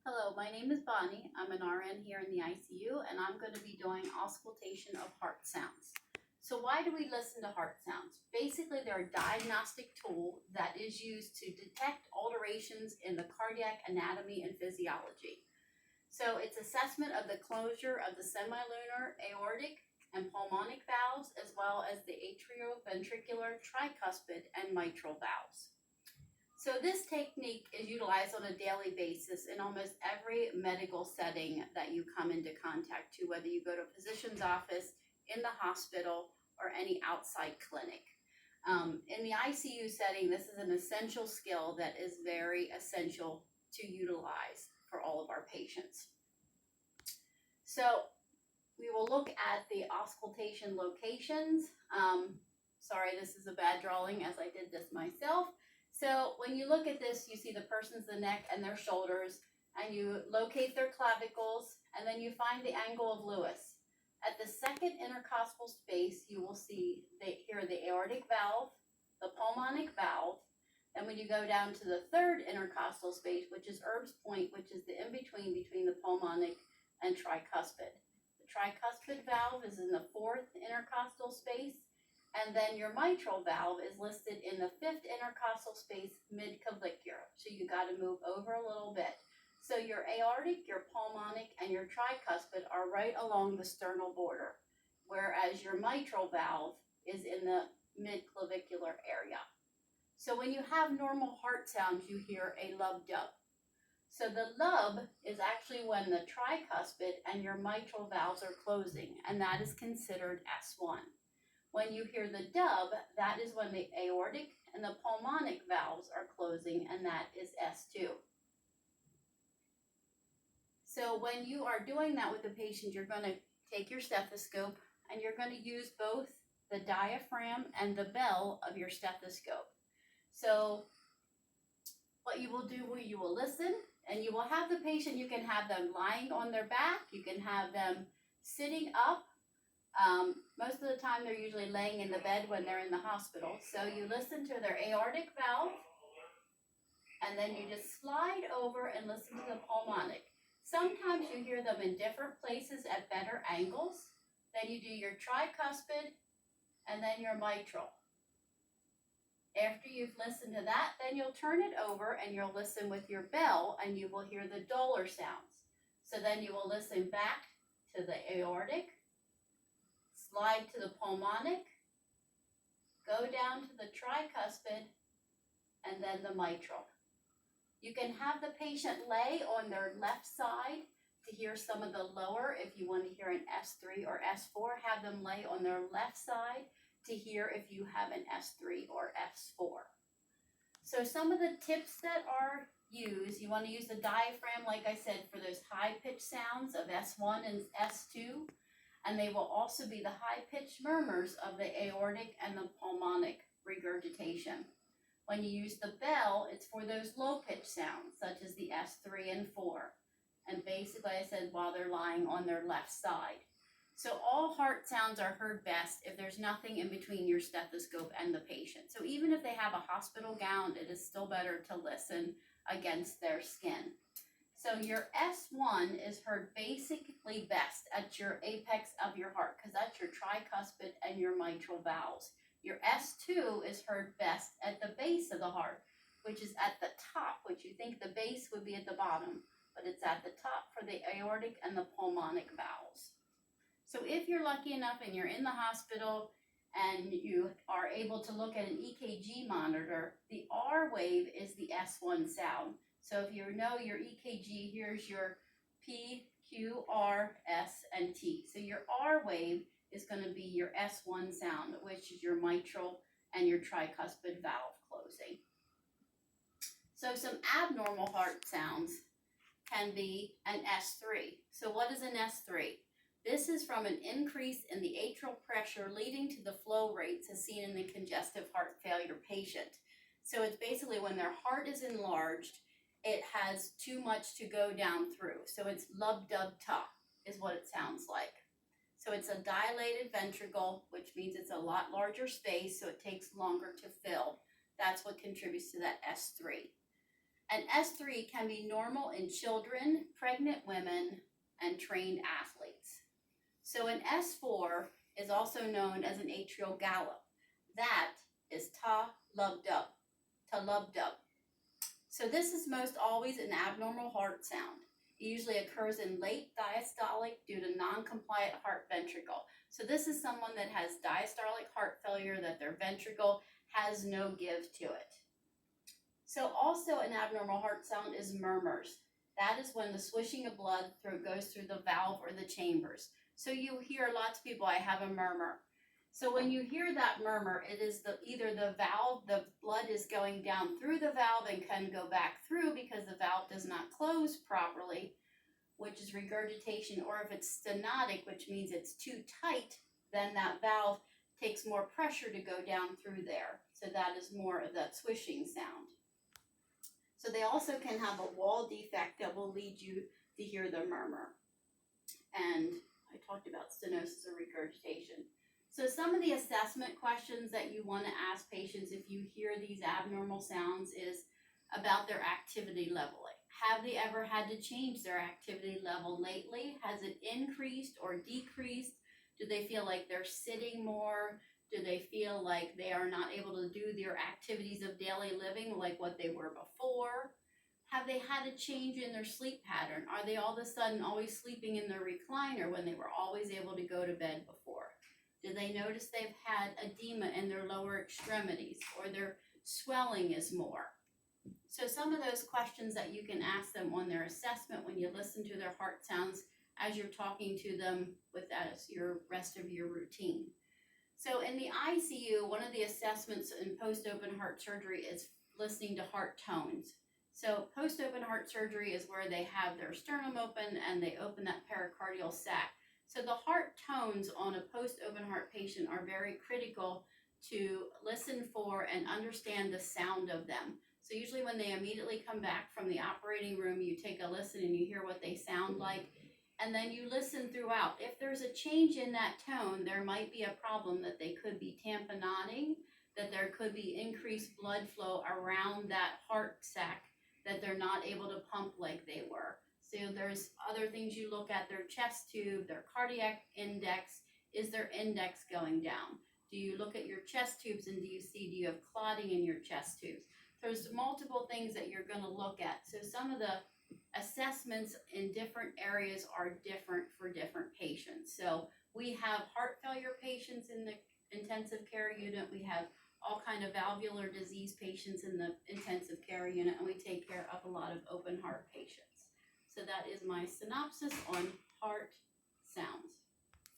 Hello, my name is Bonnie. I'm an RN here in the ICU, and I'm going to be doing auscultation of heart sounds. So why do we listen to heart sounds? Basically, they're a diagnostic tool that is used to detect alterations in the cardiac anatomy and physiology. So it's assessment of the closure of the semilunar, aortic, and pulmonic valves, as well as the atrioventricular, tricuspid, and mitral valves. So this technique is utilized on a daily basis in almost every medical setting that you come into contact to, whether you go to a physician's office, in the hospital, or any outside clinic. In the ICU setting, this is an essential skill that is very essential to utilize for all of our patients. So we will look at the auscultation locations. Sorry, this is a bad drawing as I did this myself. So when you look at this, you see the person's the neck and their shoulders, and you locate their clavicles, and then you find the angle of Lewis. At the second intercostal space, you will see here the aortic valve, the pulmonic valve, and when you go down to the third intercostal space, which is Erb's point, which is the in-between between the pulmonic and tricuspid. The tricuspid valve is in the fourth intercostal space, and then your mitral valve is listed in the fifth intercostal space, mid-clavicular. So you got to move over a little bit. So your aortic, your pulmonic, and your tricuspid are right along the sternal border, whereas your mitral valve is in the mid-clavicular area. So when you have normal heart sounds, you hear a lub-dub. So the lub is actually when the tricuspid and your mitral valves are closing, and that is considered S1. When you hear the dub, that is when the aortic and the pulmonic valves are closing, and that is S2. So when you are doing that with the patient, you're going to take your stethoscope and you're going to use both the diaphragm and the bell of your stethoscope. So what you will do, you will listen, and you will have the patient, you can have them lying on their back, you can have them sitting up. Most of the time they're usually laying in the bed when they're in the hospital. So you listen to their aortic valve, and then you just slide over and listen to the pulmonic. Sometimes you hear them in different places at better angles. Then you do your tricuspid and then your mitral. After you've listened to that, then you'll turn it over and you'll listen with your bell, and you will hear the duller sounds. So then you will listen back to the aortic, slide to the pulmonic, go down to the tricuspid, and then the mitral. You can have the patient lay on their left side to hear some of the lower. If you want to hear an S3 or S4, have them lay on their left side to hear if you have an S3 or S4. So some of the tips that are used, you want to use the diaphragm, like I said, for those high-pitched sounds of S1 and S2. And they will also be the high-pitched murmurs of the aortic and the pulmonic regurgitation. When you use the bell, it's for those low-pitched sounds, such as the S3 and 4. And basically, I said, while they're lying on their left side. So all heart sounds are heard best if there's nothing in between your stethoscope and the patient. So even if they have a hospital gown, it is still better to listen against their skin. So your S1 is heard basically best at your apex of your heart, because that's your tricuspid and your mitral valves. Your S2 is heard best at the base of the heart, which is at the top, which you think the base would be at the bottom, but it's at the top for the aortic and the pulmonic valves. So if you're lucky enough and you're in the hospital and you are able to look at an EKG monitor, the R wave is the S1 sound. So if you know your EKG, here's your P, Q, R, S, and T. So your R wave is going to be your S1 sound, which is your mitral and your tricuspid valve closing. So some abnormal heart sounds can be an S3. So what is an S3? This is from an increase in the atrial pressure leading to the flow rates as seen in the congestive heart failure patient. So it's basically when their heart is enlarged, it has too much to go down through. So it's lub-dub-ta is what it sounds like. So it's a dilated ventricle, which means it's a lot larger space, so it takes longer to fill. That's what contributes to that S3. And S3 can be normal in children, pregnant women, and trained athletes. So an S4 is also known as an atrial gallop. That is ta-lub-dub, ta-lub-dub. So this is most always an abnormal heart sound. It usually occurs in late diastolic due to non-compliant heart ventricle. So this is someone that has diastolic heart failure, that their ventricle has no give to it. So also an abnormal heart sound is murmurs. That is when the swishing of blood goes through the valve or the chambers. So you hear lots of people, I have a murmur. So when you hear that murmur, it is either the valve, the blood is going down through the valve and can go back through because the valve does not close properly, which is regurgitation, or if it's stenotic, which means it's too tight, then that valve takes more pressure to go down through there. So that is more of that swishing sound. So they also can have a wall defect that will lead you to hear the murmur. And I talked about stenosis or regurgitation. So some of the assessment questions that you want to ask patients if you hear these abnormal sounds is about their activity level. Have they ever had to change their activity level lately? Has it increased or decreased? Do they feel like they're sitting more? Do they feel like they are not able to do their activities of daily living like what they were before? Have they had a change in their sleep pattern? Are they all of a sudden always sleeping in their recliner when they were always able to go to bed before? Do they notice they've had edema in their lower extremities, or their swelling is more? So some of those questions that you can ask them on their assessment when you listen to their heart sounds as you're talking to them with that as your rest of your routine. So in the ICU, one of the assessments in post-open heart surgery is listening to heart tones. So post-open heart surgery is where they have their sternum open and they open that pericardial sac. So the heart tones on a post-open heart patient are very critical to listen for and understand the sound of them. So usually when they immediately come back from the operating room, you take a listen and you hear what they sound like, and then you listen throughout. If there's a change in that tone, there might be a problem that they could be tamponading, that there could be increased blood flow around that heart sac, that they're not able to pump like they were. So there's other things you look at, their chest tube, their cardiac index. Is their index going down? Do you look at your chest tubes and do you have clotting in your chest tubes? There's multiple things that you're going to look at. So some of the assessments in different areas are different for different patients. So we have heart failure patients in the intensive care unit. We have all kind of valvular disease patients in the intensive care unit, and we take care of a lot of open heart patients. So that is my synopsis on heart